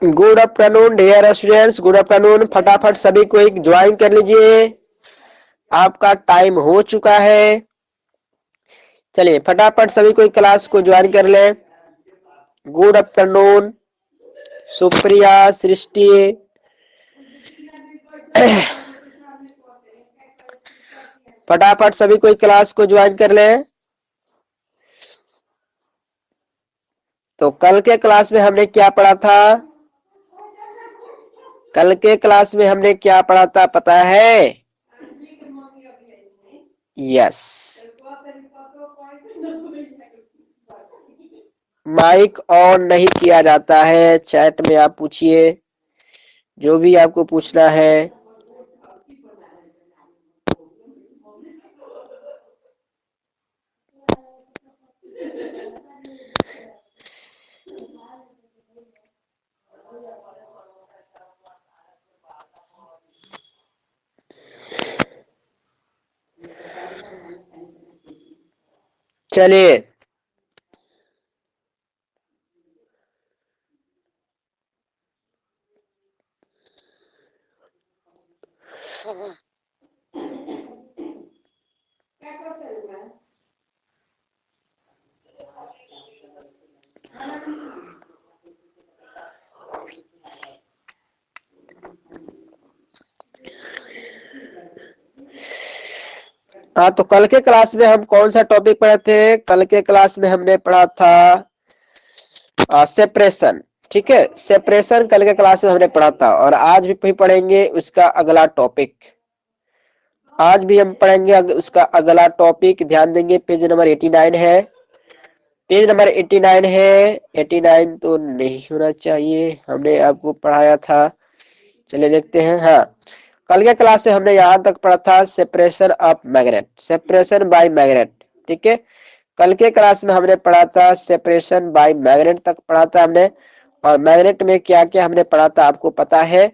Good afternoon dear students, good afternoon. फटाफट सभी को एक ज्वाइन कर लीजिए, आपका टाइम हो चुका है। चलिए फटाफट सभी को क्लास को ज्वाइन कर ले। गुड आफ्टरनून सुप्रिया, सृष्टि, फटाफट सभी को क्लास को ज्वाइन कर ले। तो कल के क्लास में हमने क्या पढ़ा था? कल के क्लास में हमने क्या पढ़ा था पता है? यस, माइक ऑन नहीं किया जाता है। चैट में आप पूछिए जो भी आपको पूछना है। चलिए हाँ, तो कल के क्लास में हम कौन सा टॉपिक पढ़े थे? कल के क्लास में हमने पढ़ा था सेपरेशन। ठीक है, सेपरेशन कल के क्लास में हमने पढ़ा था और आज भी पढ़ेंगे उसका अगला टॉपिक। आज भी हम पढ़ेंगे उसका अगला टॉपिक। ध्यान देंगे, पेज नंबर 89 है। पेज नंबर 89 है। 89 तो नहीं होना चाहिए, हमने आपको पढ़ाया था। चलिए देखते हैं। हाँ, कल के क्लास से हमने यहां तक पढ़ा था separation of magnet, separation by magnet. ठीक है, कल के क्लास में हमने पढ़ा था सेपरेशन बाय मैग्नेट तक पढ़ा था हमने। और मैग्नेट में क्या क्या हमने पढ़ा था आपको पता है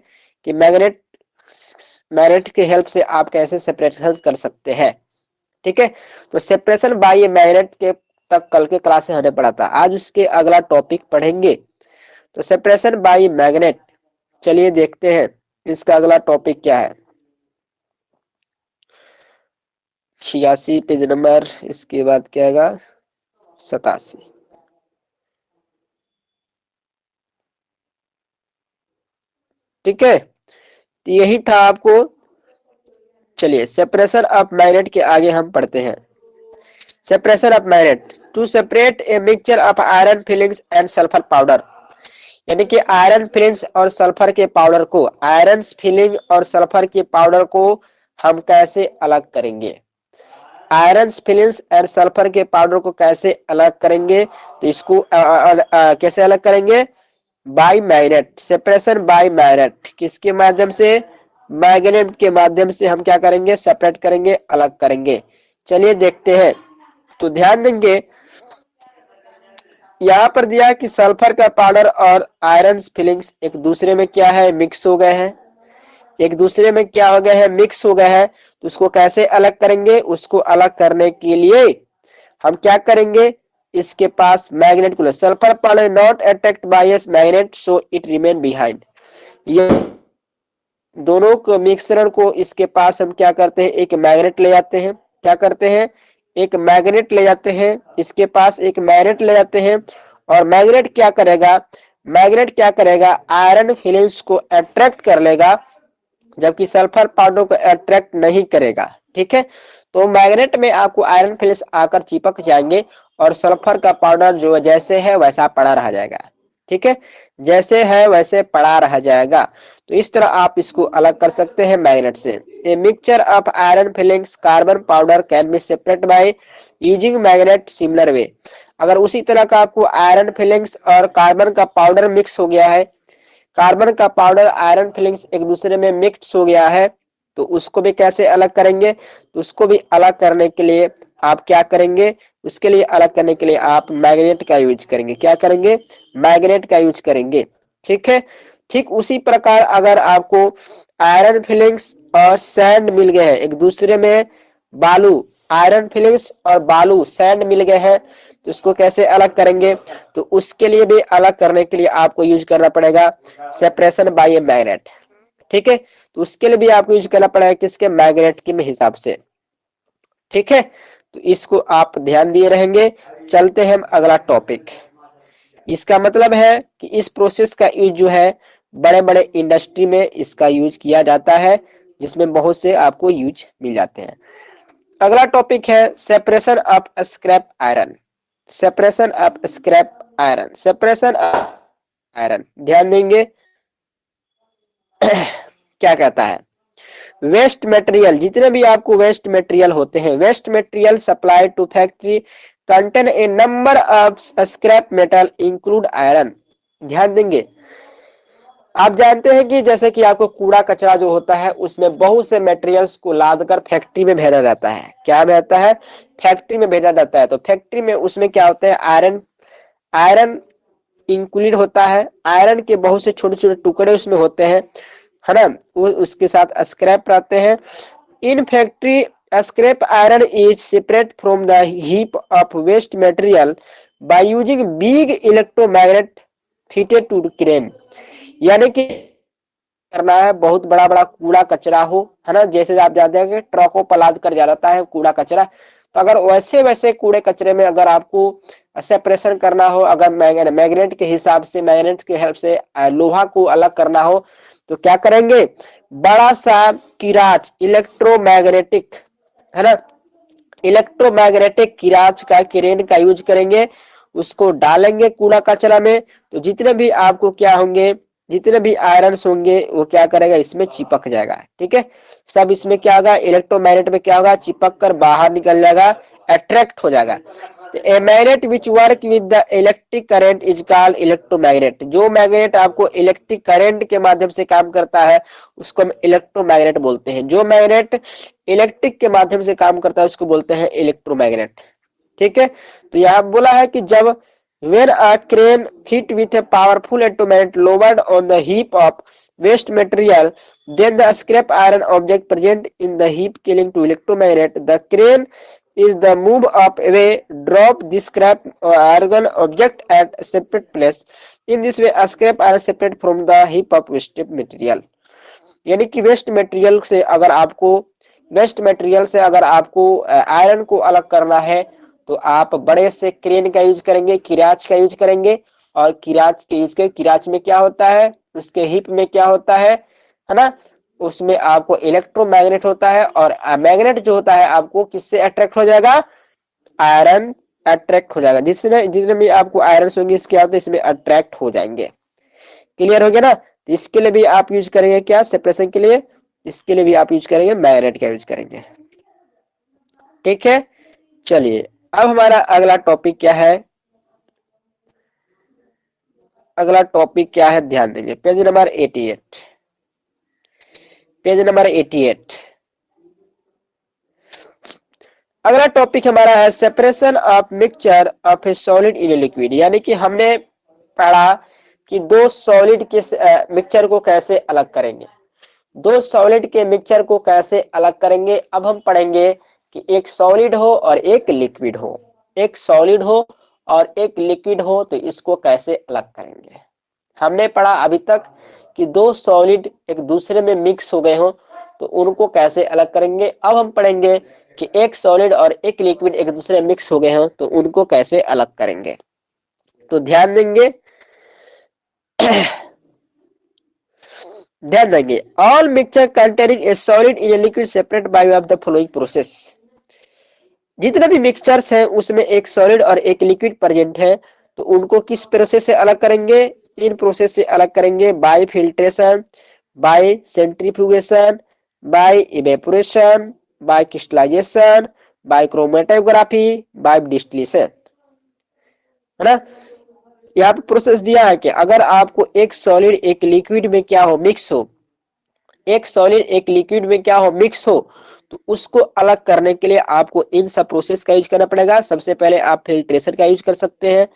कि मैग्नेट की हेल्प से आप कैसे सेपरेशन कर सकते हैं। ठीक है, तो सेपरेशन बाय मैग्नेट के तक कल के क्लास में हमने पढ़ा था। आज उसके अगला टॉपिक पढ़ेंगे, तो सेपरेशन बाय मैग्नेट। चलिए देखते हैं इसका अगला टॉपिक क्या है। 86 पेज नंबर, इसके बाद क्या आएगा? 87। ठीक है, तो यही था आपको। चलिए सेपरेशन ऑफ मैग्नेट के आगे हम पढ़ते हैं। Separation of magnet to separate a mixture of iron filings and sulphur powder. यानी कि आयरन फिलिंग्स और सल्फर के पाउडर को, आयरन फिलिंग और सल्फर के पाउडर को हम कैसे अलग करेंगे? आयरन फिलिंग्स और सल्फर के पाउडर को कैसे अलग करेंगे? तो इसको कैसे अलग करेंगे? By magnet, separation by magnet. किसके माध्यम से? मैग्नेट के माध्यम से हम क्या करेंगे? सेपरेट करेंगे, अलग करेंगे। चलिए देखते हैं। तो ध्यान देंगे, यहाँ पर दिया कि सल्फर का पाउडर और आयरन फिलिंग्स एक दूसरे में क्या है? मिक्स हो गए हैं। एक दूसरे में क्या हो गए हैं? मिक्स हो गए हैं। तो उसको कैसे अलग करेंगे? उसको अलग करने के लिए हम क्या करेंगे? इसके पास मैग्नेट को, sulphur powder not attract by S magnet so it remain behind. ये दोनों को मिश्रण को इसके पास हम क्या करते हैं? एक मैग्नेट ले जाते हैं। क्या करते हैं? एक मैग्नेट ले जाते हैं। इसके पास एक मैग्नेट ले जाते हैं और मैग्नेट क्या करेगा? मैग्नेट क्या करेगा? आयरन फिलिंग्स को अट्रैक्ट कर लेगा, जबकि सल्फर पाउडर को अट्रैक्ट नहीं करेगा। ठीक है, तो मैग्नेट में आपको आयरन फिलिंग्स आकर चिपक जाएंगे और सल्फर का पाउडर जो जैसे है वैसा पड़ा रह जाएगा। ठीक है, जैसे है वैसे पड़ा रह जाएगा। तो इस तरह आप इसको अलग कर सकते हैं मैग्नेट से। ए mixture of iron fillings carbon powder can be separate by using magnet similar way. अगर उसी तरह का आपको आयरन फिलिंग्स और कार्बन का पाउडर मिक्स हो गया है, कार्बन का पाउडर आयरन फिलिंग्स एक दूसरे में मिक्स हो गया है, तो उसको भी कैसे अलग करेंगे? तो उसको भी अलग करने के लिए आप क्या करेंगे? उसके लिए अलग करने के लिए आप मैग्नेट का यूज करेंगे। क्या करेंगे? मैग्नेट का यूज करेंगे। ठीक है, ठीक उसी प्रकार अगर आपको आयरन फिलिंग्स और सैंड मिल गए हैं एक दूसरे में, बालू आयरन फिलिंग्स और बालू सैंड मिल गए हैं, तो उसको कैसे अलग करेंगे? तो उसके लिए भी अलग करने के लिए आपको यूज करना पड़ेगा सेपरेशन बाय ए मैग्नेट। ठीक है, तो उसके लिए भी आपको यूज करना पड़ेगा किसके? मैग्नेट के हिसाब से। ठीक है, तो इसको आप ध्यान दिए रहेंगे। चलते हैं हम अगला टॉपिक। इसका मतलब है कि इस प्रोसेस का यूज जो है बड़े बड़े इंडस्ट्री में इसका यूज किया जाता है, जिसमें बहुत से आपको यूज मिल जाते हैं। अगला टॉपिक है separation of scrap iron. Separation of scrap iron, separation iron, ध्यान देंगे। क्या कहता है? वेस्ट मटेरियल, जितने भी आपको वेस्ट मटेरियल होते हैं, waste material supply to factory contain a number of scrap metal include iron. ध्यान देंगे, आप जानते हैं कि जैसे कि आपको कूड़ा कचरा जो होता है उसमें बहुत से मटेरियल्स को लाद कर फैक्ट्री में भेजा जाता है। क्या रहता है? फैक्ट्री में भेजा जाता है। तो फैक्ट्री में उसमें क्या होता है? आयरन, आयरन इंक्लूड होता है। आयरन के बहुत से छोटे छोटे टुकड़े उसमें होते हैं, है ना। वो उसके साथ स्क्रैप रहते हैं। In factory scrap iron is separate from the heap of waste material by using big electromagnet fitted to crane. यानी कि करना है, बहुत बड़ा बड़ा कूड़ा कचरा हो, है ना, जैसे आप जानते हैं कि ट्रकों पर लाद कर जा जाता है कूड़ा कचरा। तो अगर वैसे वैसे कूड़े कचरे में अगर आपको सेपरेशन करना हो, अगर मैग्नेट के हिसाब से, मैग्नेट के हेल्प से लोहा को अलग करना हो, तो क्या करेंगे? बड़ा सा किराच, इलेक्ट्रोमैग्नेटिक, है ना, इलेक्ट्रोमैग्नेटिक किराच का, क्रेन का यूज करेंगे। उसको डालेंगे कूड़ा कचरा में, तो जितने भी आपको क्या होंगे, जितने भी आयरन होंगे वो क्या करेगा? इसमें चिपक जाएगा। ठीक है, सब इसमें क्या होगा? इलेक्ट्रोमैग्नेट में क्या होगा? चिपक कर बाहर निकल जाएगा, अट्रैक्ट हो जाएगा। तो a magnet which work with the electric current is called electromagnet. जो मैग्नेट आपको इलेक्ट्रिक करंट के माध्यम से काम करता है उसको हम इलेक्ट्रोमैग्नेट बोलते हैं। जो मैग्नेट इलेक्ट्रिक के माध्यम से काम करता है उसको बोलते हैं इलेक्ट्रोमैग्नेट। ठीक है, तो यहाँ बोला है कि जब when a crane fit with a powerful electromagnet lowered on the heap of waste material, then the scrap iron object present in the heap killing to electromagnet, the crane is the move up away, drop the scrap iron object at a separate place. In this way a scrap iron separate from the heap of waste material। यानी कि waste material से अगर आपको, waste material से अगर आपको iron को अलग करना है तो आप बड़े से क्रेन का यूज करेंगे, किराच का यूज करेंगे। और किराच के यूज कर, किराच में क्या होता है? उसके हिप में क्या होता है ना, उसमें आपको इलेक्ट्रोमैग्नेट होता है। और मैग्नेट जो होता है आपको किससे अट्रैक्ट हो जाएगा? आयरन अट्रैक्ट हो जाएगा। जितने भी आपको आयरन होंगे क्या होता है? इसमें अट्रैक्ट हो जाएंगे। क्लियर हो गया ना? तो इसके लिए भी आप यूज करेंगे क्या? सेपरेशन के लिए, इसके लिए भी आप यूज करेंगे मैग्नेट का यूज करेंगे। ठीक है, चलिए अब हमारा अगला टॉपिक क्या है? अगला टॉपिक क्या है? ध्यान देंगे, पेज नंबर 88, पेज नंबर 88। अगला टॉपिक हमारा है separation of mixture of A solid in a liquid. यानी कि हमने पढ़ा कि दो सॉलिड के मिक्सचर को कैसे अलग करेंगे, दो सॉलिड के मिक्सचर को कैसे अलग करेंगे। अब हम पढ़ेंगे कि एक सॉलिड हो और एक लिक्विड हो, एक सॉलिड हो और एक लिक्विड हो, तो इसको कैसे अलग करेंगे। हमने पढ़ा अभी तक कि दो सॉलिड एक दूसरे में मिक्स हो गए हो तो उनको कैसे अलग करेंगे। अब हम पढ़ेंगे कि एक सॉलिड और एक लिक्विड एक दूसरे में मिक्स हो गए हो तो उनको कैसे अलग करेंगे। तो ध्यान देंगे, ध्यान देंगे। All mixture containing A solid in a liquid separate by of the following process. जितने भी मिक्सचर्स हैं उसमें एक सॉलिड और एक लिक्विड प्रेजेंट है, तो उनको किस प्रोसेस से अलग करेंगे? इन प्रोसेस से अलग करेंगे by filtration, by centrifugation, by evaporation, by crystallisation, by chromatography, by distillation, है ना। यहाँ पे प्रोसेस दिया है कि अगर आपको एक सॉलिड एक लिक्विड में क्या हो, मिक्स हो, एक सॉलिड एक लिक्विड में क्या हो, मिक्स हो, तो उसको अलग करने के लिए आपको इन सब प्रोसेस का यूज करना पड़ेगा। सबसे पहले आप फिल्ट्रेशन का यूज कर सकते हैं,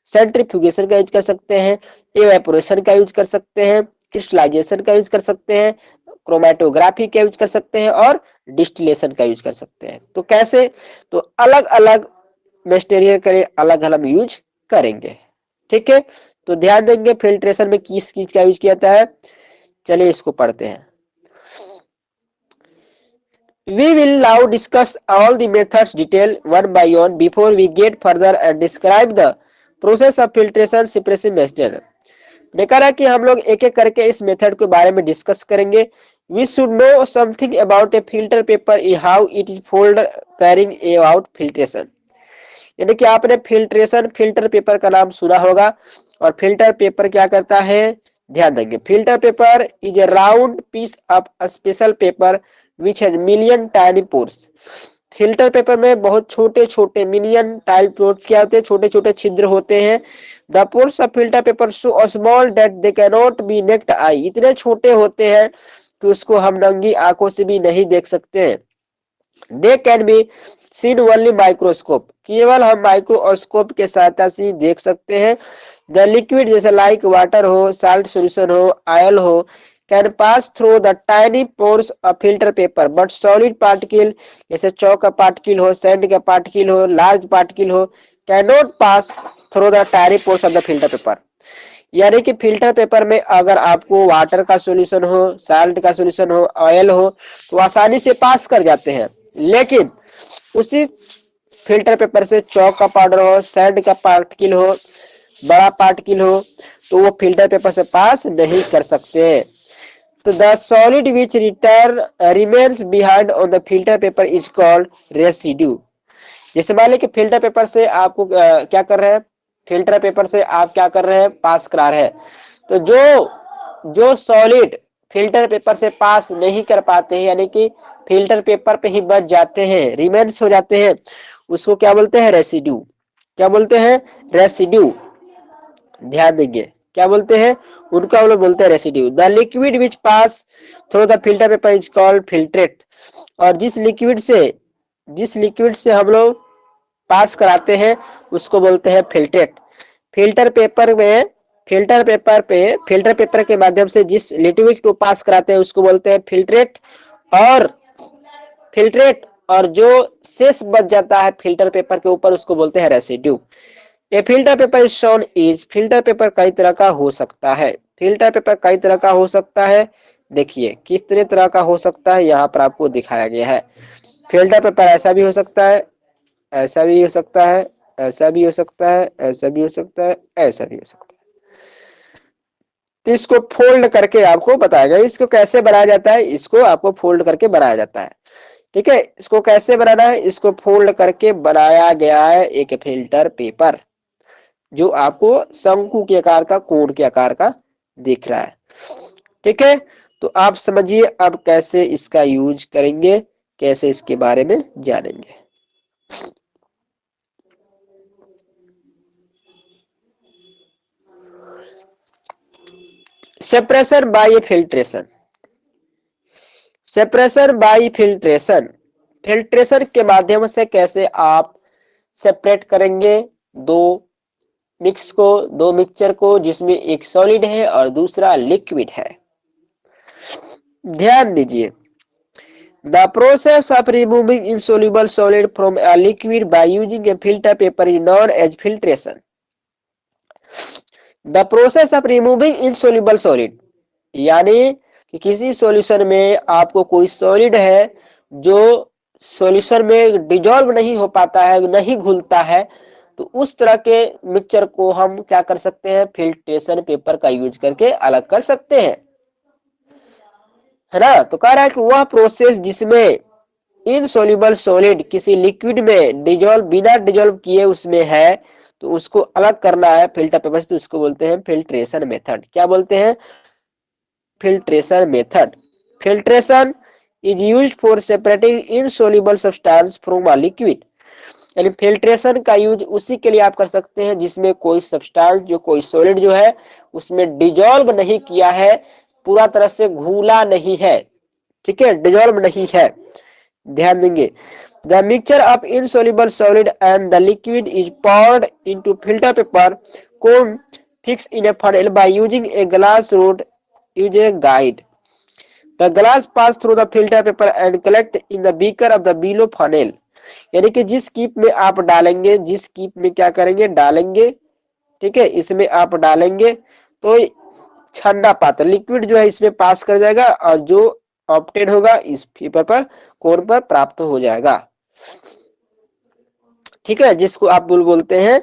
सेंट्रीफ्यूगेशन का यूज कर सकते हैं, इवेपोरेशन का यूज कर सकते हैं, क्रिस्टलाइजेशन का यूज कर सकते हैं, क्रोमेटोग्राफी का यूज कर सकते हैं और डिस्टिलेशन का यूज कर सकते हैं। तो कैसे? तो अलग अलग मटेरियल के लिए अलग अलग यूज करेंगे। ठीक है, तो ध्यान देंगे फिल्ट्रेशन में किस चीज का यूज किया जाता है। चलिए इसको पढ़ते हैं। We will now discuss all the methods detail one by one before we get further and describe the process of filtration separation method। ने कहा कि हम लोग एक एक करके इस मेथड के बारे में डिस्कस करेंगे। We should know something about a filter paper how it is folded carrying out filtration। यानी कि आपने फिल्ट्रेशन फिल्टर पेपर का नाम सुना होगा और फिल्टर पेपर क्या करता है, ध्यान देंगे। Filter paper is a round piece of special paper which has million tiny pores. Filter paper में बहुत छोटे छोटे मिलियन टाइल पोर्स क्या होते हैं, छोटे छोटे छिद्र होते हैं। The pores of filter paper so small that they can not be necked आई। इतने छोटे होते हैं कि उसको हम नंगी आंखों से भी नहीं देख सकते हैं। They can be seen only microscope, केवल हम माइक्रोस्कोप के सहायता से देख सकते हैं। द लिक्विड जैसे लाइक वाटर हो, साल्ट सोल्यूशन हो, ऑयल हो, can pass through the tiny pores of filter paper but solid particle जैसे चौक का पार्टिकल हो, सैंड का पार्टिकल हो, लार्ज पार्टिकल हो, can not pass through the tiny pores of the filter paper. यानी कि फिल्टर पेपर में अगर आपको वाटर का सॉल्यूशन हो, साल्ट का सॉल्यूशन हो, ऑयल हो तो आसानी से पास कर जाते हैं, लेकिन उसी फिल्टर पेपर से चौक का पाउडर हो, सैंड का पार्टिकल हो, बड़ा पार्टिकल हो तो वो फिल्टर पेपर से पास नहीं कर सकते। तो the solid which return remains behind on the filter paper is called residue. जैसे मान लीजिए कि फिल्टर पेपर से आपको क्या कर रहे हैं, फिल्टर पेपर से आप क्या कर रहे हैं, पास करा रहे हैं। तो जो सॉलिड फिल्टर पेपर से पास नहीं कर पाते हैं, यानी कि फिल्टर पेपर पे ही बच जाते हैं, रिमेन्स हो जाते हैं, उसको क्या बोलते हैं, रेसिड्यू। क्या बोलते हैं, रेसिड्यू। ध्यान देंगे क्या बोलते हैं, उनका हम लोग बोलते हैं residue. The liquid which pass through the filter paper is called filtrate. और जिस लिक्विड से हम लोग पास कराते हैं उसको बोलते हैं फिल्ट्रेट। फिल्टर पेपर के माध्यम से जिस लिक्विड को पास कराते हैं उसको बोलते हैं फिल्ट्रेट। और जो शेष बच जाता है फिल्टर पेपर के ऊपर उसको बोलते हैं residue. A filter paper shown is, filter paper कई तरह का हो सकता है। फिल्टर पेपर कई तरह का हो सकता है, देखिए किस तरह का हो सकता है यहाँ पर आपको दिखाया गया है। फिल्टर पेपर ऐसा भी हो सकता है, ऐसा भी हो सकता है, ऐसा भी हो सकता है, ऐसा भी हो सकता है, ऐसा भी हो सकता है। तो इसको फोल्ड करके आपको बताया गया, इसको कैसे बनाया जाता है, इसको आपको फोल्ड करके बनाया जाता है। ठीक है, इसको कैसे बनाना है, इसको फोल्ड करके बनाया गया है एक फिल्टर पेपर जो आपको शंकु के आकार का, कोण के आकार का दिख रहा है। ठीक है, तो आप समझिए अब कैसे इसका यूज करेंगे, कैसे इसके बारे में जानेंगे। Separation by filtration. Separation by filtration, filtration के माध्यम से कैसे आप सेपरेट करेंगे दो मिक्सचर को जिसमें एक सॉलिड है और दूसरा लिक्विड है। ध्यान दीजिए, the process of removing insoluble solid from a liquid by using a filter paper is known as filtration. The process of removing insoluble solid, यानी कि किसी सॉल्यूशन में आपको कोई सॉलिड है जो सॉल्यूशन में डिजॉल्व नहीं हो पाता है, नहीं घुलता है, तो उस तरह के मिक्सचर को हम क्या कर सकते हैं, फिल्ट्रेशन पेपर का यूज करके अलग कर सकते हैं, है ना। तो कह रहा है कि वह प्रोसेस जिसमें इनसोल्यूबल सॉलिड किसी लिक्विड में बिना डिजॉल्व किए उसमें है तो उसको अलग करना है फिल्टर पेपर से, तो उसको बोलते हैं फिल्ट्रेशन मेथड। क्या बोलते हैं, filtration method. Filtration is used for separating insoluble substance from a liquid. यानी फिल्ट्रेशन का यूज उसी के लिए आप कर सकते हैं जिसमें कोई सब्सटेंस, जो कोई सॉलिड जो है उसमें डिजॉल्व नहीं किया है, पूरा तरह से घुला नहीं है, ठीक है, डिजॉल्व नहीं है। ध्यान देंगे, the mixture of insoluble solid and the liquid is poured into filter paper cone fixed in a funnel by using a glass rod use a guide। The glass pass through the filter paper and collect in the beaker of the below funnel. यानी कि जिस keep में आप डालेंगे, जिस keep में क्या करेंगे, डालेंगे, ठीक है, इसमें आप डालेंगे तो ठंडा पात्र लिक्विड जो है इसमें पास कर जाएगा और जो ऑब्टेन होगा इस पेपर पर कोन पर प्राप्त हो जाएगा। ठीक है, जिसको आप बोलते हैं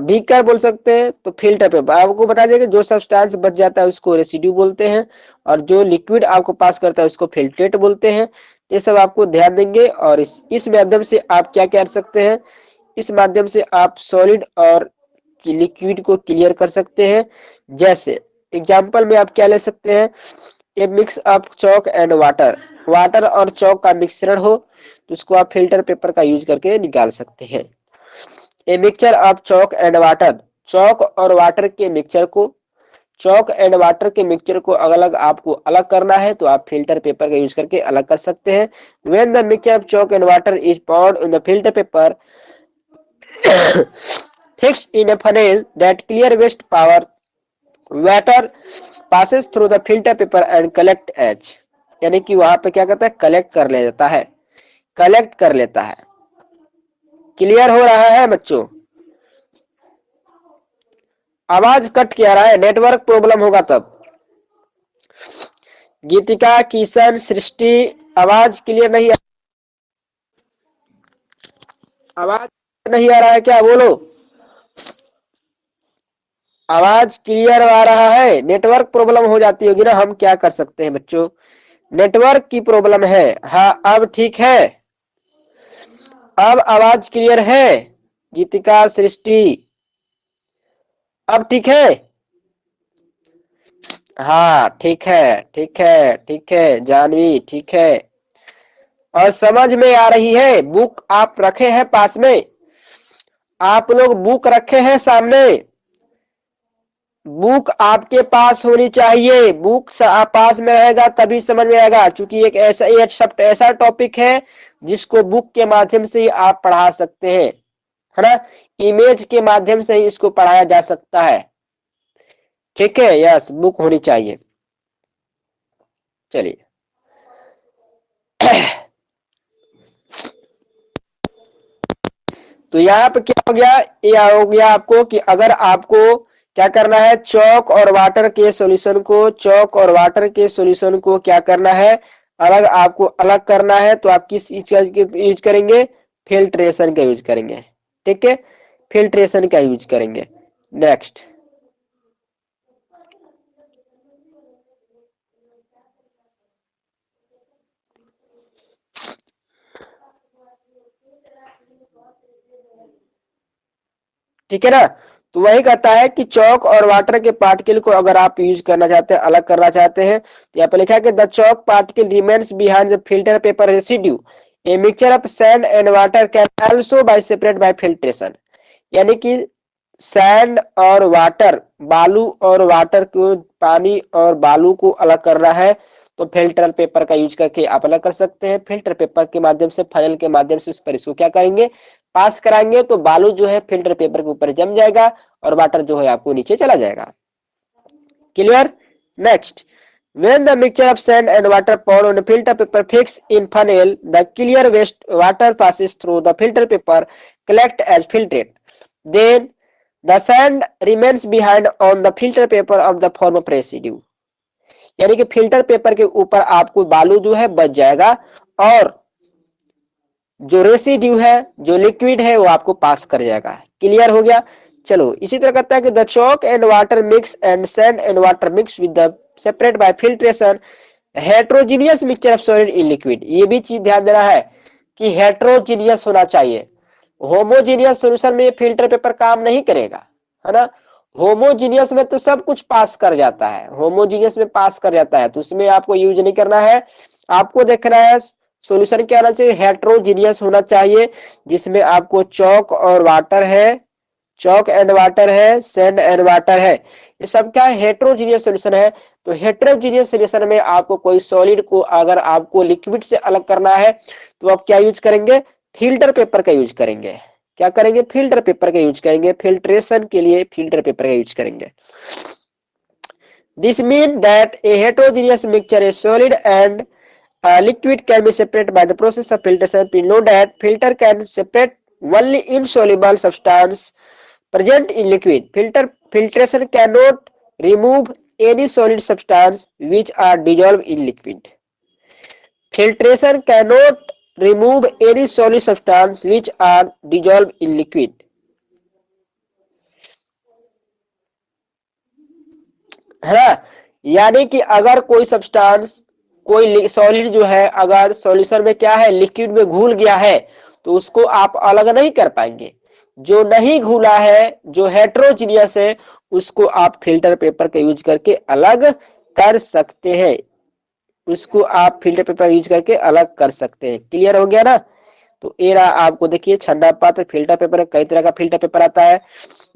बीकर बोल सकते हैं। तो फिल्टर पेपर आपको बता दें कि जो सब्सटेंस बच जाता है उसको रेसिड्यू बोलते हैं और जो लिक्विड आपको पास करता है उसको फिल्ट्रेट बोलते हैं। ये सब आपको ध्यान देंगे और इस माध्यम से आप क्या कर सकते हैं, इस माध्यम से आप सॉलिड और लिक्विड को क्लियर कर सकते हैं। जैसे एग्जांपल में आप क्या ले सकते हैं, a mix of chalk and water, water और चॉक का मिश्रण हो तो उसको आप फिल्टर पेपर का यूज करके निकाल सकते हैं। ए mixture of chalk and water, chalk और वाटर के मिक्सचर को, चॉक एंड वाटर के मिक्सचर को अलग आपको अलग करना है तो आप फिल्टर पेपर का यूज करके अलग कर सकते हैं। When the mixture of chalk and water is poured in the filter paper fixed in a funnel that clear waste power water passes through the filter paper and collect H। यानी कि वहां पे क्या करता है, कलेक्ट कर लेता है, कलेक्ट कर लेता है। क्लियर हो रहा है बच्चों? आवाज कट क्या रहा है, नेटवर्क प्रॉब्लम होगा तब। गीतिका, किशन, सृष्टि, आवाज क्लियर नहीं आवाज नहीं आ रहा है क्या, बोलो। आवाज क्लियर आ रहा है, नेटवर्क प्रॉब्लम हो जाती होगी ना, हम क्या कर सकते हैं बच्चों, नेटवर्क की प्रॉब्लम है। हाँ अब ठीक है, अब आवाज क्लियर है। गीतिका, सृष्टि, अब ठीक है? हाँ ठीक है, ठीक है, ठीक है जानवी, ठीक है। और समझ में आ रही है? बुक आप रखे हैं पास में, आप लोग बुक रखे हैं सामने, बुक आपके पास होनी चाहिए, बुक पास में रहेगा तभी समझ में आएगा, क्योंकि एक ऐसा टॉपिक है जिसको बुक के माध्यम से ही आप पढ़ा सकते हैं, है ना, इमेज के माध्यम से ही इसको पढ़ाया जा सकता है। ठीक है, यस बुक होनी चाहिए। चलिए तो यहाँ पे क्या हो गया, ये हो गया आपको कि अगर आपको क्या करना है, चॉक और वाटर के सॉल्यूशन को, चॉक और वाटर के सॉल्यूशन को क्या करना है, अलग आपको अलग करना है तो आप किस यूज करेंगे, फिल्ट्रेशन का यूज करेंगे। ठीक है, फिल्ट्रेशन का यूज करेंगे। नेक्स्ट ठीक है ना, तो वही कहता है कि चॉक और वाटर के पार्टिकल को अगर आप यूज करना चाहते हैं, अलग करना चाहते हैं, तो यहाँ पे लिखा है कि the chalk particle remains behind the filter paper residue, A mixture of sand and water can also by separate by filtration. यानी कि सैंड और वाटर, बालू और वाटर को, पानी और बालू को अलग करना है तो फिल्टर पेपर का यूज करके आप अलग कर सकते हैं। फिल्टर पेपर के माध्यम से, फनल के माध्यम से इस पर इसको क्या करेंगे, पास कराएंगे तो बालू जो है फिल्टर पेपर के ऊपर जम जाएगा और वाटर जो है आपको नीचे चला जाएगा। Clear? Next, when the mixture of sand and water poured on a filter paper fixed in funnel, the clear waste water passes through the filter paper, collect as filtrate, then the sand remains behind on the filter paper of the form of residue। यानी कि filter paper के ऊपर आपको बालू जो है बच जाएगा और जो रेसिड्यू है, जो लिक्विड है वो आपको पास कर जाएगा। क्लियर हो गया? चलो इसी तरह कहता है कि the chalk and water mix and sand and water mix with the separate by filtration heterogeneous mixture of solid in liquid. ये भी चीज ध्यान देना है कि हेट्रोजीनियस होना चाहिए, होमोजीनियस सॉल्यूशन में फिल्टर पेपर काम नहीं करेगा, है ना। होमोजीनियस में तो सब कुछ पास कर जाता है, होमोजीनियस में पास कर जाता है तो उसमें आपको यूज नहीं करना है। आपको देखना है सॉल्यूशन क्या होना चाहिए, हेट्रोजीनियस होना चाहिए, जिसमें आपको चॉक और वाटर है, चॉक एंड वाटर है, सैंड एंड वाटर है, ये सब क्या है, हेट्रोजीनियस सॉल्यूशन है। तो हेट्रोजीनियस सॉल्यूशन में आपको कोई सॉलिड को अगर आपको लिक्विड से अलग करना है तो आप क्या यूज करेंगे, फिल्टर पेपर का यूज करेंगे। क्या करेंगे, फिल्टर पेपर का यूज करेंगे, फिल्ट्रेशन के लिए फिल्टर पेपर का यूज करेंगे। This means that a heterogeneous mixture, a solid and liquid, can be separated by the process of filtration. We know that filter can separate only insoluble substance present in liquid. Filtration cannot remove any solid substance which are dissolved in liquid. Filtration cannot remove any solid substance which are dissolved in liquid, है ना। यानी कि अगर कोई substance, कोई solid जो है अगर सॉल्यूशन में क्या है, लिक्विड में घुल गया है, तो उसको आप अलग नहीं कर पाएंगे। जो नहीं घुला है, जो हेट्रोजीनियस है, उसको आप फिल्टर पेपर का यूज करके अलग कर सकते हैं। उसको आप फिल्टर पेपर यूज करके अलग कर सकते हैं। क्लियर हो गया ना। तो ये रहा आपको, देखिए ठंडा पात्र फिल्टर पेपर, कई तरह का फिल्टर पेपर आता है।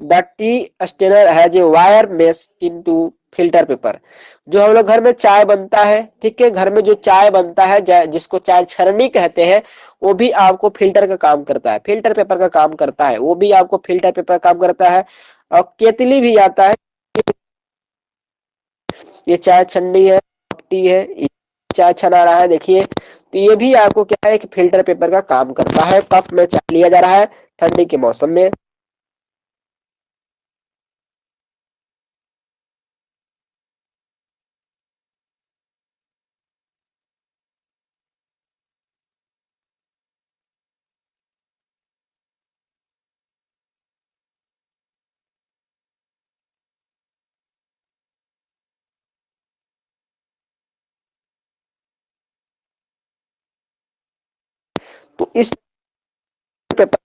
The tea strainer has a wire mesh into filter paper. जो हम लोग घर में चाय बनता है, ठीक है, घर में जो चाय बनता है जिसको चाय छरनी कहते हैं, वो भी आपको फिल्टर का काम करता है, फिल्टर पेपर का काम करता है, वो भी आपको फिल्टर पेपर का काम करता है। और केतली भी आता है, ये चाय छन्नी है, टी है, ये चाय छना रहा है, देखिए। तो ये भी आपको क्या है कि फिल्टर पेपर का काम करता है। कप में चाय लिया जा रहा है ठंडी के मौसम में। तो इस पेपर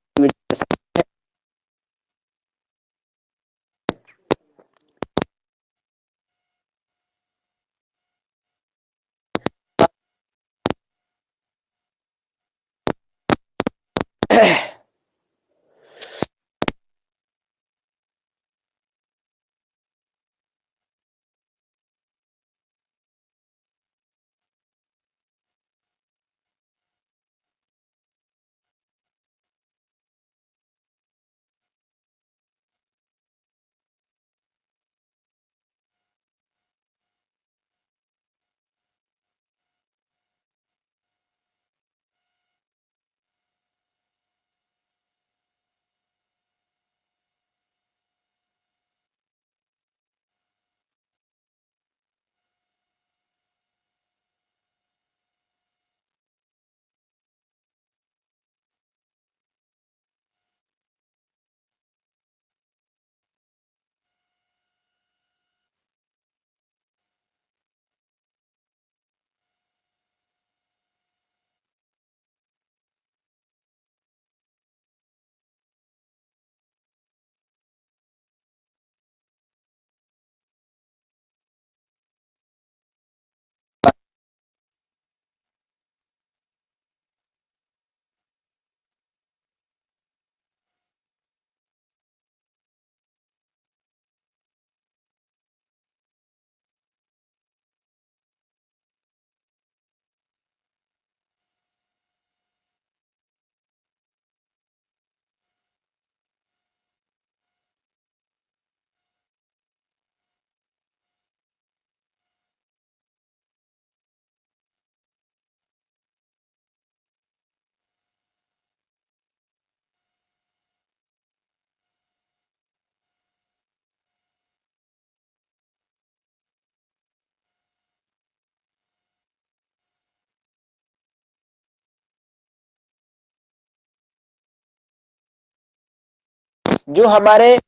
जो हमारे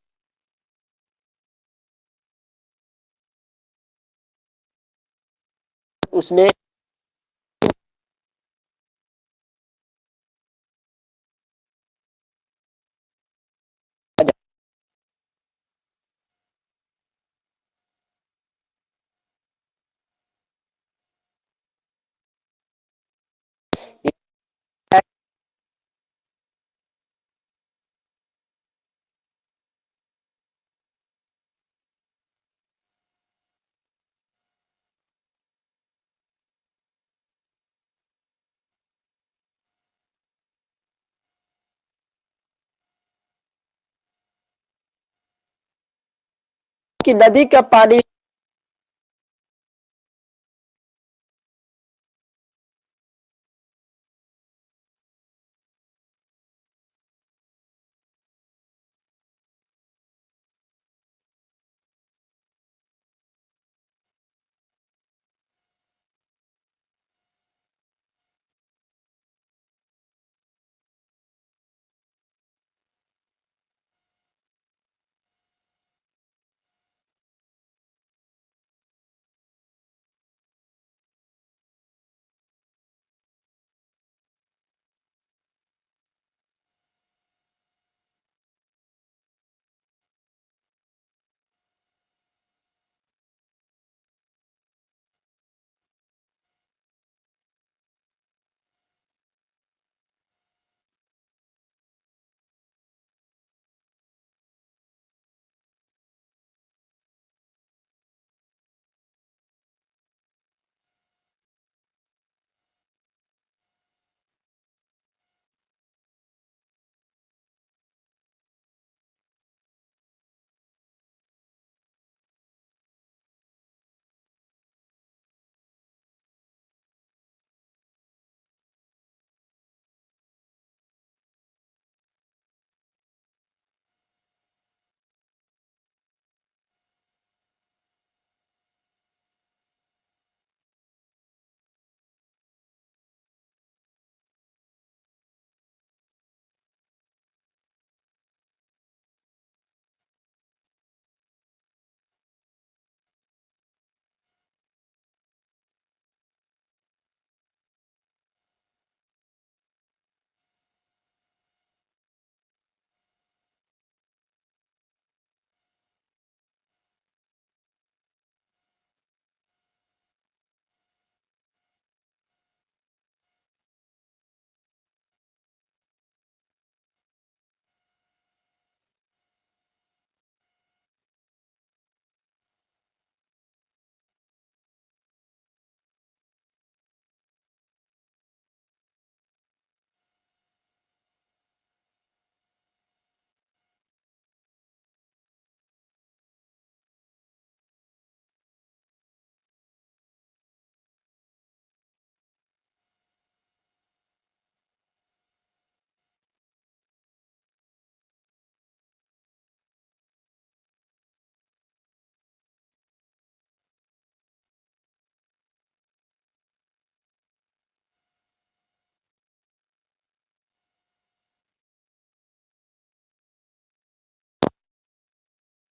उसमें कि नदी का पानी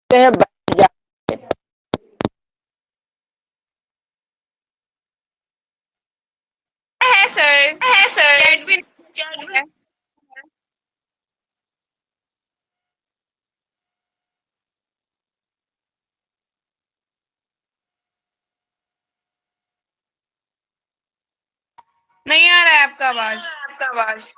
हैं बैठ जाइए। है सर। है सर। चैट भी है। नहीं आ रहा है आपका आवाज। आपका आवाज।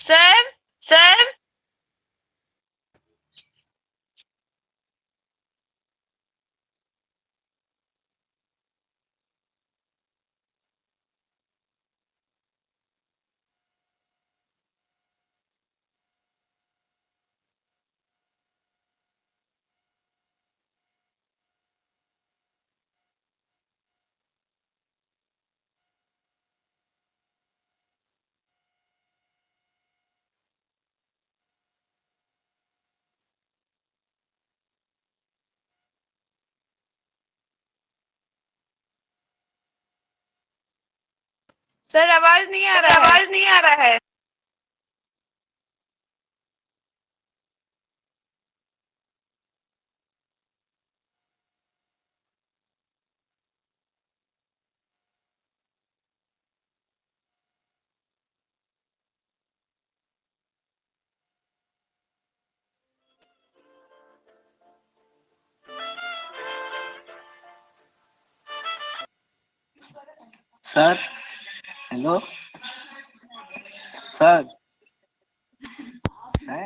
सर। सर। सर आवाज नहीं आ सर रहा है। आवाज नहीं आ रहा है। सर हेलो सर है।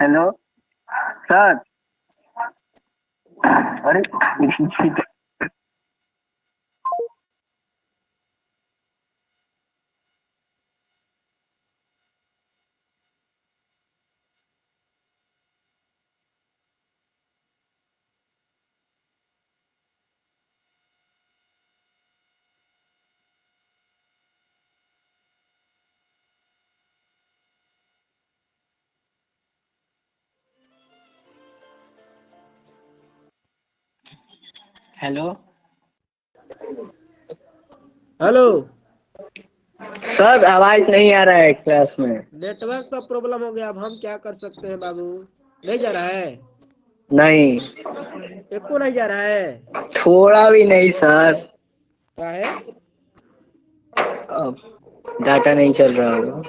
Hello sir. अरे हेलो हेलो। सर, आवाज नहीं आ रहा है क्लास में। नेटवर्क का प्रॉब्लम हो गया, अब हम क्या कर सकते हैं बाबू। नहीं जा रहा है, नहीं, एको नहीं जा रहा है। थोड़ा भी नहीं सर। क्या है? अब डाटा नहीं चल रहा होगा।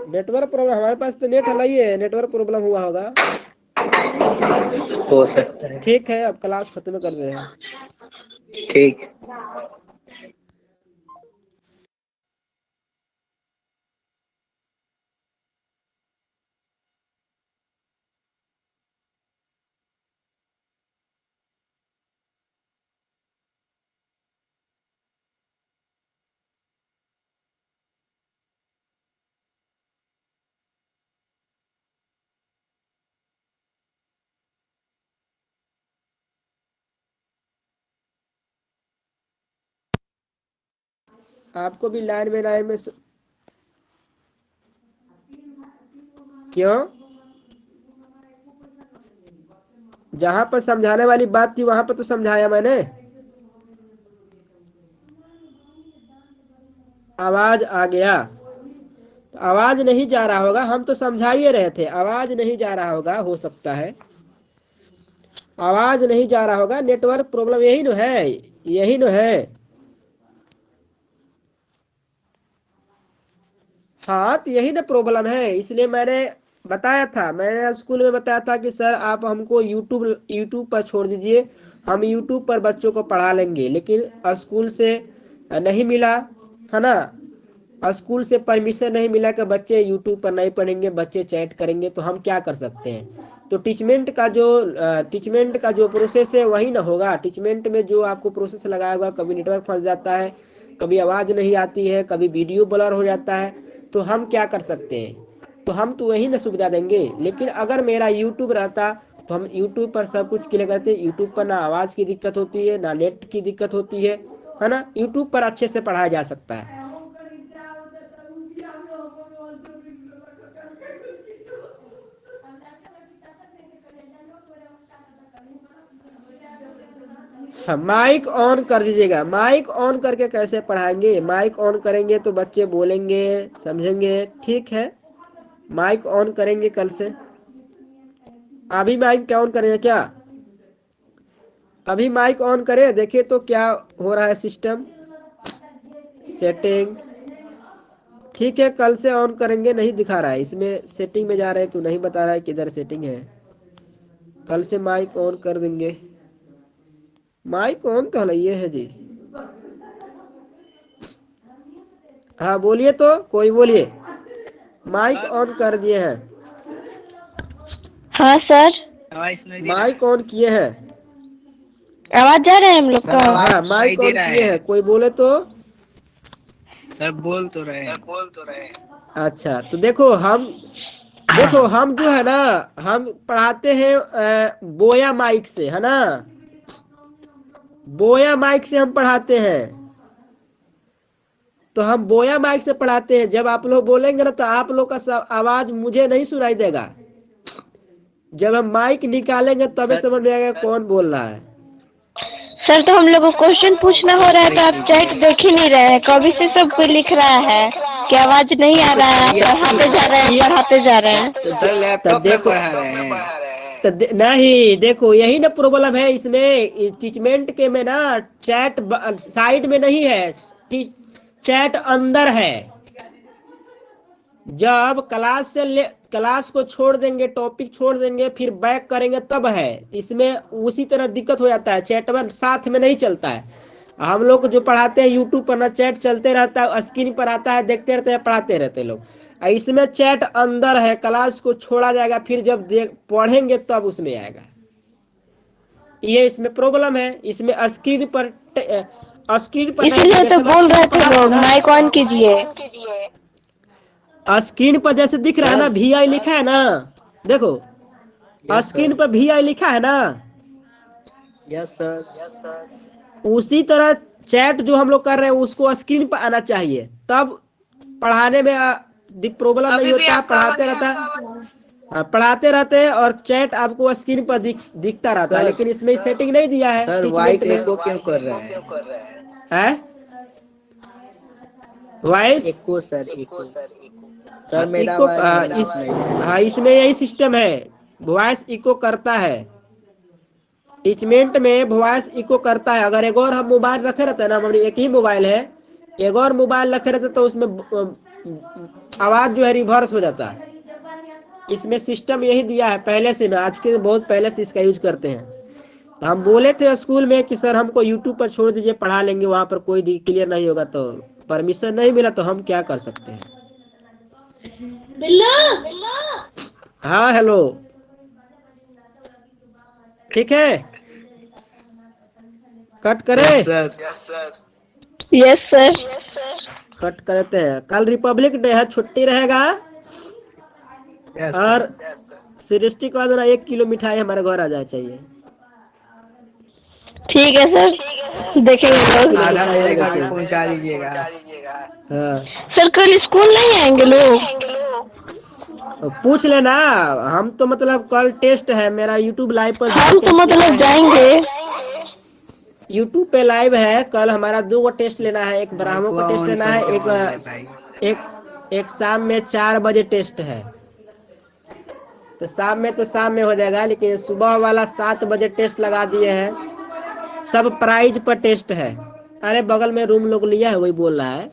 नेटवर्क प्रॉब्लम, हमारे पास तो नेट हलाई है, नेटवर्क प्रॉब्लम हुआ होगा। हो सकता है। ठीक है, अब क्लास खत्म कर रहे हैं। ठीक। आपको भी लाइन में क्यों? जहां पर समझाने वाली बात थी वहां पर तो समझाया मैंने। आवाज आ गया तो आवाज नहीं जा रहा होगा, हम तो समझा ही रहे थे। आवाज नहीं जा रहा होगा, हो सकता है आवाज नहीं जा रहा होगा, नेटवर्क प्रॉब्लम यही न है, यही न है। हाँ तो यही ना प्रॉब्लम है, इसलिए मैंने बताया था, मैंने स्कूल में बताया था कि सर आप हमको यूट्यूब यूट्यूब पर छोड़ दीजिए, हम यूट्यूब पर बच्चों को पढ़ा लेंगे। लेकिन स्कूल से नहीं मिला, है ना, स्कूल से परमिशन नहीं मिला कि बच्चे यूट्यूब पर नहीं पढ़ेंगे, बच्चे चैट करेंगे, तो हम क्या कर सकते हैं। तो टीचमेंट का जो प्रोसेस है वही ना होगा। टीचमेंट में जो आपको प्रोसेस लगाया होगा, कभी नेटवर्क फंस जाता है, कभी आवाज़ नहीं आती है, कभी वीडियो ब्लर हो जाता है, तो हम क्या कर सकते हैं। तो हम तो वही ना सुविधा देंगे। लेकिन अगर मेरा यूट्यूब रहता तो हम यूट्यूब पर सब कुछ क्लियर करते। यूट्यूब पर ना आवाज़ की दिक्कत होती है, ना नेट की दिक्कत होती है ना। यूट्यूब पर अच्छे से पढ़ाया जा सकता है। हाँ, माइक ऑन कर दीजिएगा। माइक ऑन करके कैसे पढ़ाएंगे? माइक ऑन करेंगे तो बच्चे बोलेंगे, समझेंगे। ठीक है, माइक ऑन करेंगे कल से। अभी माइक क्या ऑन करेंगे क्या? अभी माइक ऑन करें, देखिए तो क्या हो रहा है सिस्टम सेटिंग। ठीक है, कल से ऑन करेंगे। नहीं दिखा रहा है इसमें, सेटिंग में जा रहे हैं तो नहीं बता रहा है किधर सेटिंग है। कल से माइक ऑन कर देंगे। माइक ऑन तो हलाइए है जी। हाँ बोलिए, तो कोई बोलिए। माइक ऑन कर दिए हैं। हाँ सर, माइक ऑन किए हैं। आवाज जा रहा है हम लोग का? हाँ माइक ऑन किए हैं, कोई बोले तो। सर बोल तो रहे। अच्छा तो देखो हम जो है ना, हम पढ़ाते हैं बोया माइक से, है ना। बोया माइक से हम पढ़ाते हैं। तो हम बोया माइक से पढ़ाते हैं। जब आप लोग बोलेंगे ना तो आप लोग का आवाज मुझे नहीं सुनाई देगा। जब हम माइक निकालेंगे तभी समझ में आएगा कौन बोल रहा है। सर तो हम लोग को क्वेश्चन पूछना हो रहा है तो आप चैट देख ही नहीं रहे हैं। कभी से सब कोई लिख रहा है कि आवाज नहीं आ रहा है, पढ़ाते जा रहे हैं पढ़ाते जा रहे हैं। लैपटॉप में पढ़ा रहे हैं। नहीं देखो, यही ना प्रॉब्लम है इसमें। टीचमेंट के में ना चैट साइड में नहीं है, चैट अंदर है। जब क्लास को छोड़ देंगे, टॉपिक छोड़ देंगे, फिर बैक करेंगे तब है। इसमें उसी तरह दिक्कत हो जाता है, चैट में साथ में नहीं चलता है। हम लोग जो पढ़ाते हैं यूट्यूब पर ना चैट चलते रहता है, स्क्रीन पर आता है, देखते रहते हैं, पढ़ाते रहते हैं लोग। इसमें चैट अंदर है, क्लास को छोड़ा जाएगा, फिर जब पढ़ेंगे तब उसमें आएगा। ये इसमें प्रॉब्लम है। इसमें स्क्रीन पर इसलिए तो बोल रहे थे लोग माइक ऑन कीजिए। स्क्रीन पर जैसे दिख रहा है ना, VI लिखा है ना, देखो स्क्रीन पर VI लिखा है ना, यस सर। उसी तरह चैट जो हम लोग कर रहे हैं उसको स्क्रीन पर आना चाहिए, तब पढ़ाने में प्रॉब्लम नहीं अभी भी होता। आपका पढ़ाते रहते और चैट आपको स्क्रीन पर दिखता रहता है, लेकिन इसमें सेटिंग नहीं दिया है। सर वॉइस एको क्यों कर रहा है? वॉइस एको सर, एको सर मेरा इको वॉइस नहीं है। हाँ, इसमें यही सिस्टम है, वॉइस इको करता है। टीचमेंट में वॉइस इको करता है। अगर एक और हम मोबाइल रखे रहते हैं ना, हमारी एक ही मोबाइल है, एक और मोबाइल रखे रहते तो उसमें आवाज जो है रिवर्स हो जाता है। इसमें सिस्टम यही दिया है पहले से। मैं आज के बहुत पहले से इसका यूज करते हैं। तो हम बोले थे स्कूल में कि सर हमको यूट्यूब पर छोड़ दीजिए, पढ़ा लेंगे, वहां पर कोई क्लियर नहीं होगा। तो परमिशन नहीं मिला तो हम क्या कर सकते हैं। हाँ हेलो, ठीक है, कट करे। Yes sir. कट करते हैं। कल रिपब्लिक डे है, छुट्टी रहेगा। और सृष्टि को देना 1 किलो मिठाई हमारे घर आ जाए चाहिए। ठीक है सर, देखेंगे लोग। आधा मेरे घर पे पहुंचा दीजिएगा। हाँ, सर कल स्कूल नहीं आएंगे लोग? पूछ लेना। हम तो मतलब कल टेस्ट है मेरा, यूट्यूब लाइव पर हम तो मतलब जाएंगे। यूट्यूब पे लाइव है। कल हमारा 2 टेस्ट लेना है, एक ब्राह्मणों का टेस्ट लेना है, एक शाम में 4 बजे टेस्ट है। तो शाम में हो जाएगा, लेकिन सुबह वाला 7 बजे टेस्ट लगा दिए हैं। सब प्राइज पर टेस्ट है। अरे बगल में रूम लोग लिया है, वही बोल रहा है।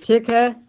ठीक है।